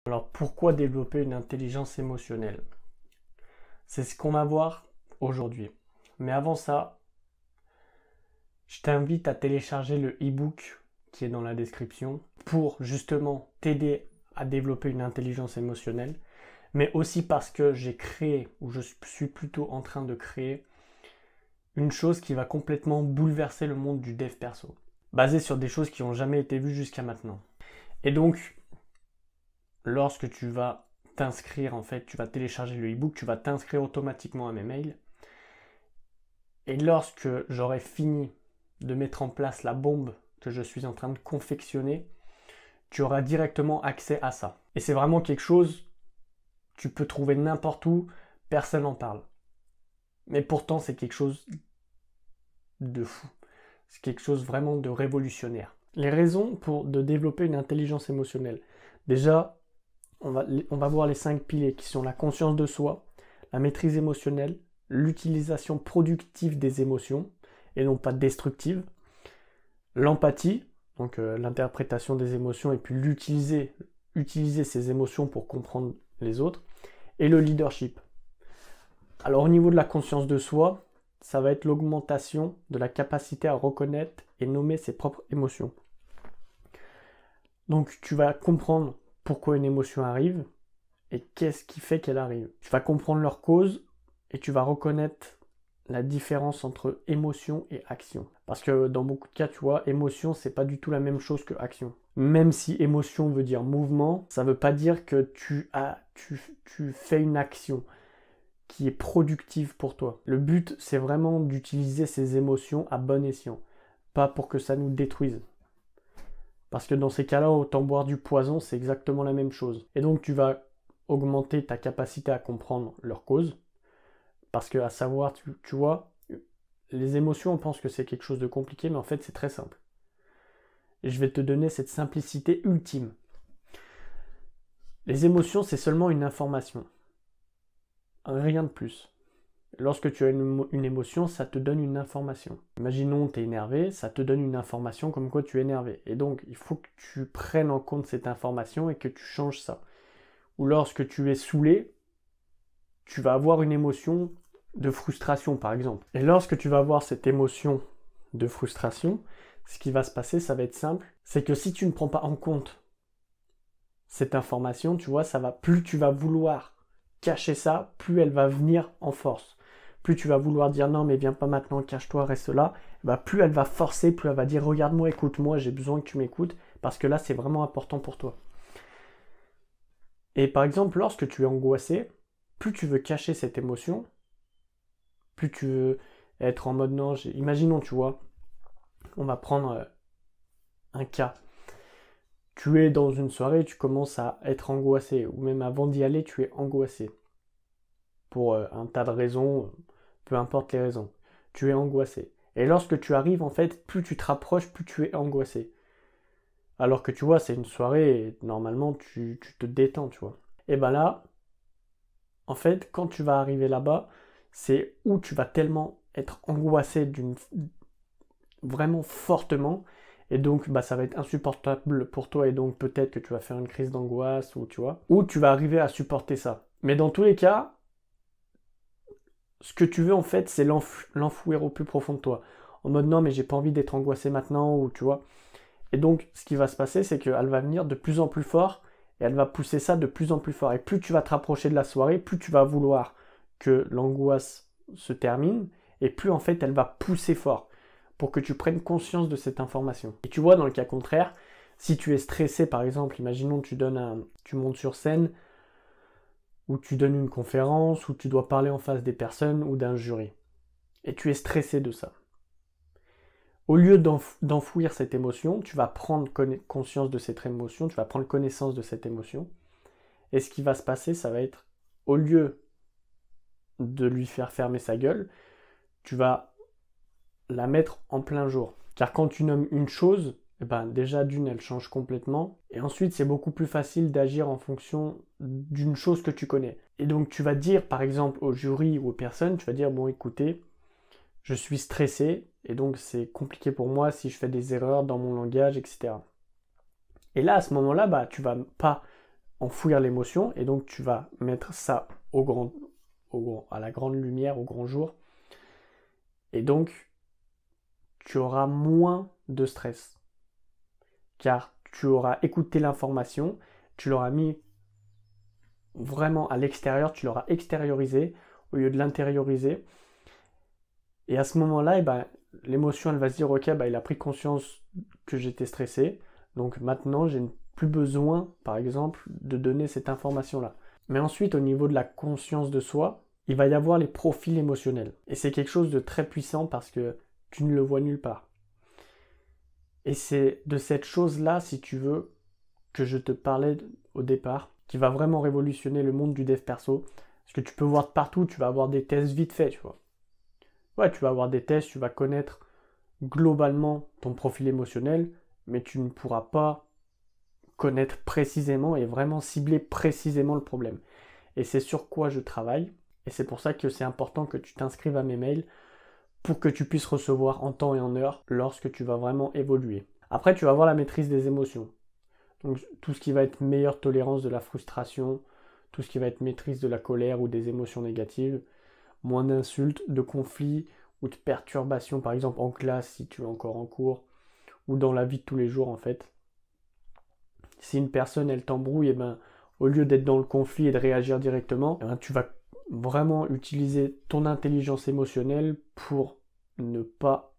Alors pourquoi développer une intelligence émotionnelle? C'est ce qu'on va voir aujourd'hui. Mais avant ça, je t'invite à télécharger le e-book qui est dans la description pour justement t'aider à développer une intelligence émotionnelle, mais aussi parce que j'ai créé, ou je suis plutôt en train de créer, une chose qui va complètement bouleverser le monde du dev perso, basé sur des choses qui n'ont jamais été vues jusqu'à maintenant. Et donc, lorsque tu vas t'inscrire, en fait, tu vas télécharger le e-book, tu vas t'inscrire automatiquement à mes mails. Et lorsque j'aurai fini de mettre en place la bombe que je suis en train de confectionner, tu auras directement accès à ça. Et c'est vraiment quelque chose, tu peux trouver n'importe où, personne n'en parle. Mais pourtant, c'est quelque chose de fou. C'est quelque chose vraiment de révolutionnaire. Les raisons de développer une intelligence émotionnelle. Déjà, on va voir les 5 piliers qui sont la conscience de soi, la maîtrise émotionnelle, l'utilisation productive des émotions et non pas destructive, l'empathie, donc l'interprétation des émotions et puis utiliser ces émotions pour comprendre les autres, et le leadership. Alors au niveau de la conscience de soi, ça va être l'augmentation de la capacité à reconnaître et nommer ses propres émotions. Donc tu vas comprendre pourquoi une émotion arrive et qu'est-ce qui fait qu'elle arrive. Tu vas comprendre leur cause et tu vas reconnaître la différence entre émotion et action. Parce que dans beaucoup de cas, tu vois, émotion, c'est pas du tout la même chose que action. Même si émotion veut dire mouvement, ça veut pas dire que tu fais une action qui est productive pour toi. Le but, c'est vraiment d'utiliser ces émotions à bon escient, pas pour que ça nous détruise. Parce que dans ces cas-là, autant boire du poison, c'est exactement la même chose. Et donc tu vas augmenter ta capacité à comprendre leur cause. Parce que, à savoir, tu vois, les émotions, on pense que c'est quelque chose de compliqué, mais en fait, c'est très simple. Et je vais te donner cette simplicité ultime. Les émotions, c'est seulement une information. Rien de plus. Lorsque tu as une émotion, ça te donne une information. Imaginons tu es énervé, ça te donne une information comme quoi tu es énervé. Et donc, il faut que tu prennes en compte cette information et que tu changes ça. Ou lorsque tu es saoulé, tu vas avoir une émotion de frustration, par exemple. Et lorsque tu vas avoir cette émotion de frustration, ce qui va se passer, ça va être simple, c'est que si tu ne prends pas en compte cette information, tu vois, plus tu vas vouloir cacher ça, plus elle va venir en force. Plus tu vas vouloir dire non mais viens pas maintenant, cache-toi, reste là, plus elle va forcer, plus elle va dire regarde-moi, écoute-moi, j'ai besoin que tu m'écoutes, parce que là c'est vraiment important pour toi. Et par exemple, lorsque tu es angoissé, plus tu veux cacher cette émotion, plus tu veux être en mode non, imaginons, tu vois, on va prendre un cas. Tu es dans une soirée, tu commences à être angoissé, ou même avant d'y aller, tu es angoissé. Pour un tas de raisons, peu importe les raisons. Tu es angoissé. Et lorsque tu arrives, en fait, plus tu te rapproches, plus tu es angoissé. Alors que tu vois, c'est une soirée et normalement tu te détends, tu vois. Et ben là, en fait, quand tu vas arriver là-bas, c'est où tu vas tellement être angoissé vraiment fortement, et donc ça va être insupportable pour toi, et donc peut-être que tu vas faire une crise d'angoisse, ou tu vois, ou tu vas arriver à supporter ça. Mais dans tous les cas, ce que tu veux en fait, c'est l'enfouir au plus profond de toi. En mode non, mais j'ai pas envie d'être angoissé maintenant, ou tu vois. Et donc, ce qui va se passer, c'est qu'elle va venir de plus en plus fort, et elle va pousser ça de plus en plus fort. Et plus tu vas te rapprocher de la soirée, plus tu vas vouloir que l'angoisse se termine, et plus en fait elle va pousser fort pour que tu prennes conscience de cette information. Et tu vois, dans le cas contraire, si tu es stressé, par exemple, imaginons tu montes sur scène, ou tu donnes une conférence, ou tu dois parler en face des personnes ou d'un jury, et tu es stressé de ça. Au lieu d'enfouir cette émotion, tu vas prendre conscience de cette émotion, tu vas prendre connaissance de cette émotion, et ce qui va se passer, ça va être, au lieu de lui faire fermer sa gueule, tu vas la mettre en plein jour. Car quand tu nommes une chose, déjà d'une, elle change complètement, et ensuite c'est beaucoup plus facile d'agir en fonction d'une chose que tu connais. Et donc tu vas dire, par exemple, au jury ou aux personnes, tu vas dire, bon écoutez, je suis stressé, et donc c'est compliqué pour moi si je fais des erreurs dans mon langage, etc. Et là, à ce moment-là, tu vas pas enfouir l'émotion, et donc tu vas mettre ça à la grande lumière, au grand jour, et donc tu auras moins de stress, car tu auras écouté l'information, tu l'auras mis vraiment à l'extérieur, tu l'auras extériorisé au lieu de l'intérioriser, et à ce moment-là, eh ben, l'émotion, elle va se dire, ok, bah, il a pris conscience que j'étais stressé, donc maintenant, j'ai plus besoin, par exemple, de donner cette information-là. Mais ensuite, au niveau de la conscience de soi, il va y avoir les profils émotionnels. Et c'est quelque chose de très puissant parce que tu ne le vois nulle part. Et c'est de cette chose-là, si tu veux, que je te parlais au départ, qui va vraiment révolutionner le monde du dev perso. Parce que tu peux voir de partout, tu vas avoir des tests vite faits, tu vois. Ouais, tu vas avoir des tests, tu vas connaître globalement ton profil émotionnel, mais tu ne pourras pas connaître précisément et vraiment cibler précisément le problème. Et c'est sur quoi je travaille, et c'est pour ça que c'est important que tu t'inscrives à mes mails pour que tu puisses recevoir en temps et en heure lorsque tu vas vraiment évoluer. Après, tu vas avoir la maîtrise des émotions. Donc tout ce qui va être meilleure tolérance de la frustration, tout ce qui va être maîtrise de la colère ou des émotions négatives, moins d'insultes, de conflits ou de perturbations, par exemple en classe si tu es encore en cours, ou dans la vie de tous les jours en fait. Si une personne elle t'embrouille, et ben, au lieu d'être dans le conflit et de réagir directement, eh ben, tu vas vraiment utiliser ton intelligence émotionnelle pour ne pas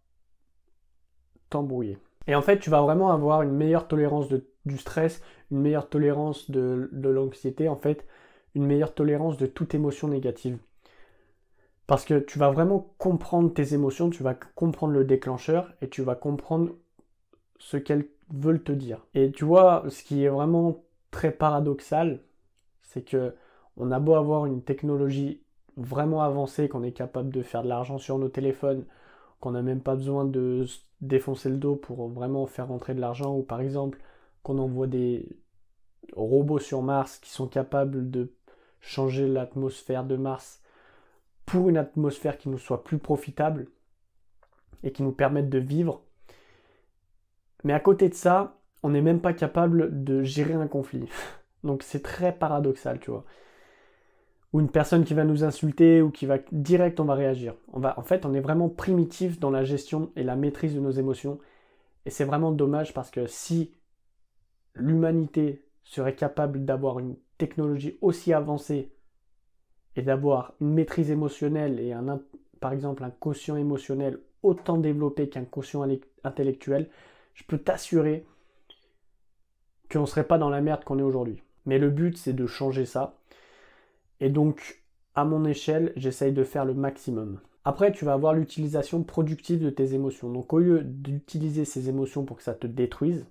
t'embrouiller. Et en fait, tu vas vraiment avoir une meilleure tolérance du stress, une meilleure tolérance de l'anxiété, en fait, une meilleure tolérance de toute émotion négative. Parce que tu vas vraiment comprendre tes émotions, tu vas comprendre le déclencheur et tu vas comprendre ce qu'elles veulent te dire. Et tu vois, ce qui est vraiment très paradoxal, c'est que on a beau avoir une technologie vraiment avancée, qu'on est capable de faire de l'argent sur nos téléphones, qu'on n'a même pas besoin de se défoncer le dos pour vraiment faire rentrer de l'argent, ou par exemple qu'on envoie des robots sur Mars qui sont capables de changer l'atmosphère de Mars pour une atmosphère qui nous soit plus profitable et qui nous permette de vivre. Mais à côté de ça, on n'est même pas capable de gérer un conflit. Donc c'est très paradoxal, tu vois. Ou une personne qui va nous insulter ou qui va direct, on va réagir. En fait, on est vraiment primitif dans la gestion et la maîtrise de nos émotions. Et c'est vraiment dommage parce que si l'humanité serait capable d'avoir une technologie aussi avancée et d'avoir une maîtrise émotionnelle et par exemple un quotient émotionnel autant développé qu'un quotient intellectuel, je peux t'assurer qu'on ne serait pas dans la merde qu'on est aujourd'hui. Mais le but, c'est de changer ça. Et donc, à mon échelle, j'essaye de faire le maximum. Après, tu vas avoir l'utilisation productive de tes émotions. Donc, au lieu d'utiliser ces émotions pour que ça te détruise,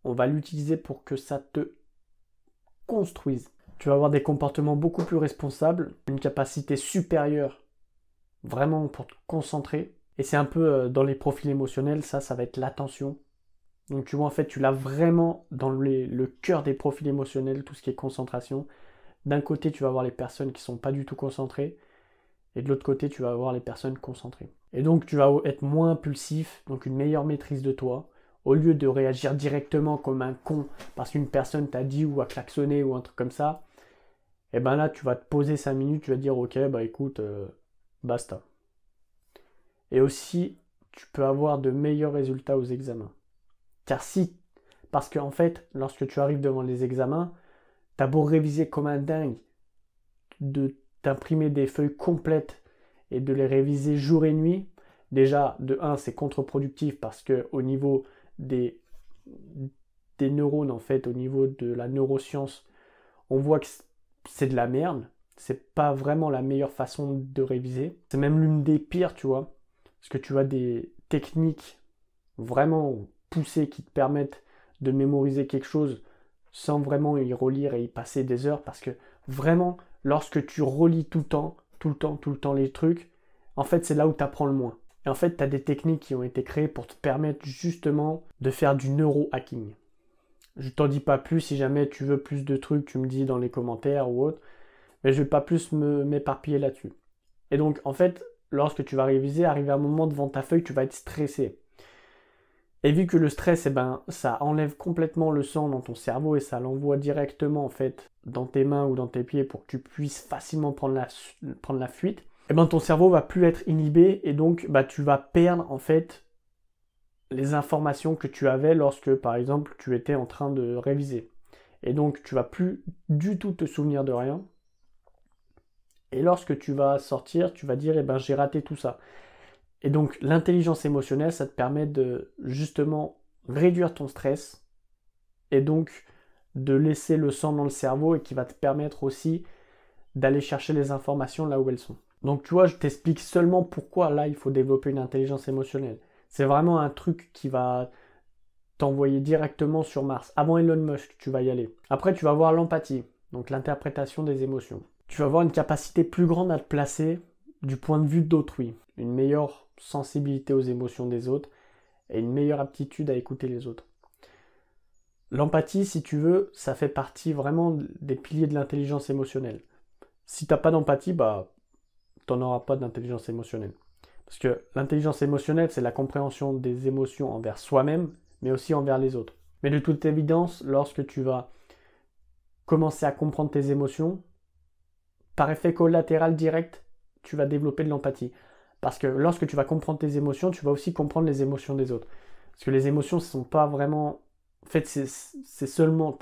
on va l'utiliser pour que ça te construise. Tu vas avoir des comportements beaucoup plus responsables, une capacité supérieure, vraiment pour te concentrer. Et c'est un peu dans les profils émotionnels, ça va être l'attention. Donc tu vois, en fait, tu l'as vraiment dans le cœur des profils émotionnels, tout ce qui est concentration. D'un côté, tu vas avoir les personnes qui ne sont pas du tout concentrées, et de l'autre côté, tu vas avoir les personnes concentrées. Et donc, tu vas être moins impulsif, donc une meilleure maîtrise de toi. Au lieu de réagir directement comme un con parce qu'une personne t'a dit ou a klaxonné ou un truc comme ça, et ben là, tu vas te poser 5 minutes, tu vas dire, ok, bah écoute, basta. Et aussi, tu peux avoir de meilleurs résultats aux examens. Parce qu'en fait, lorsque tu arrives devant les examens, t'as beau réviser comme un dingue, de t'imprimer des feuilles complètes et de les réviser jour et nuit, déjà, de 1, c'est contre-productif parce que au niveau des neurones, en fait, au niveau de la neuroscience, on voit que c'est de la merde. C'est pas vraiment la meilleure façon de réviser. C'est même l'une des pires, tu vois. Parce que tu as des techniques vraiment poussées qui te permettent de mémoriser quelque chose sans vraiment y relire et y passer des heures. Parce que vraiment, lorsque tu relis tout le temps les trucs, en fait, c'est là où tu apprends le moins. Et en fait, tu as des techniques qui ont été créées pour te permettre justement de faire du neurohacking. Je t'en dis pas plus, si jamais tu veux plus de trucs, tu me dis dans les commentaires ou autre. Mais je vais pas plus m'éparpiller là-dessus. Et donc, en fait, lorsque tu vas réviser, arriver à un moment devant ta feuille, tu vas être stressé. Et vu que le stress, eh ben, ça enlève complètement le sang dans ton cerveau et ça l'envoie directement en fait dans tes mains ou dans tes pieds pour que tu puisses facilement prendre la fuite, eh ben, ton cerveau va plus être inhibé et donc bah, tu vas perdre en fait les informations que tu avais lorsque par exemple tu étais en train de réviser. Et donc tu vas plus du tout te souvenir de rien. Et lorsque tu vas sortir, tu vas dire eh ben, j'ai raté tout ça. Et donc l'intelligence émotionnelle, ça te permet de justement réduire ton stress et donc de laisser le sang dans le cerveau et qui va te permettre aussi d'aller chercher les informations là où elles sont. Donc tu vois, je t'explique seulement pourquoi là il faut développer une intelligence émotionnelle. C'est vraiment un truc qui va t'envoyer directement sur Mars. Avant Elon Musk, tu vas y aller. Après, tu vas avoir l'empathie, donc l'interprétation des émotions. Tu vas avoir une capacité plus grande à te placer du point de vue d'autrui, une meilleure sensibilité aux émotions des autres et une meilleure aptitude à écouter les autres. L'empathie, si tu veux, ça fait partie vraiment des piliers de l'intelligence émotionnelle. Si tu n'as pas d'empathie, bah, tu n'auras pas d'intelligence émotionnelle. Parce que l'intelligence émotionnelle, c'est la compréhension des émotions envers soi-même, mais aussi envers les autres. Mais de toute évidence, lorsque tu vas commencer à comprendre tes émotions, par effet collatéral direct, tu vas développer de l'empathie. Parce que lorsque tu vas comprendre tes émotions, tu vas aussi comprendre les émotions des autres. Parce que les émotions ne sont pas vraiment... En fait, c'est seulement...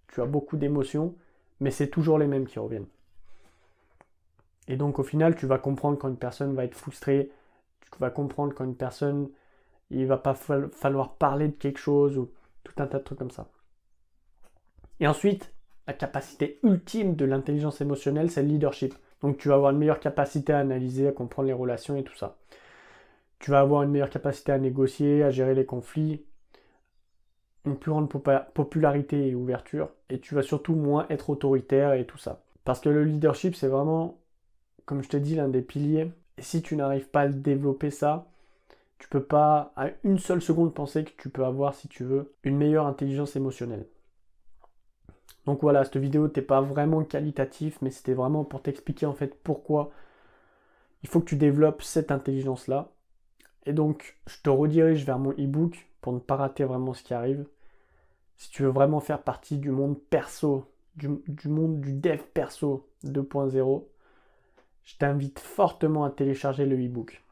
Tu as beaucoup d'émotions, mais c'est toujours les mêmes qui reviennent. Et donc au final, tu vas comprendre quand une personne va être frustrée, tu vas comprendre quand une personne, il va pas falloir parler de quelque chose, ou tout un tas de trucs comme ça. Et ensuite, la capacité ultime de l'intelligence émotionnelle, c'est le leadership. Donc tu vas avoir une meilleure capacité à analyser, à comprendre les relations et tout ça. Tu vas avoir une meilleure capacité à négocier, à gérer les conflits, une plus grande popularité et ouverture, et tu vas surtout moins être autoritaire et tout ça. Parce que le leadership, c'est vraiment, comme je te dis, l'un des piliers. Et si tu n'arrives pas à le développer ça, tu peux pas à une seule seconde penser que tu peux avoir, si tu veux, une meilleure intelligence émotionnelle. Donc voilà, cette vidéo n'était pas vraiment qualitatif, mais c'était vraiment pour t'expliquer en fait pourquoi il faut que tu développes cette intelligence-là. Et donc, je te redirige vers mon e-book pour ne pas rater vraiment ce qui arrive. Si tu veux vraiment faire partie du monde perso, du monde du dev perso 2.0, je t'invite fortement à télécharger le e-book.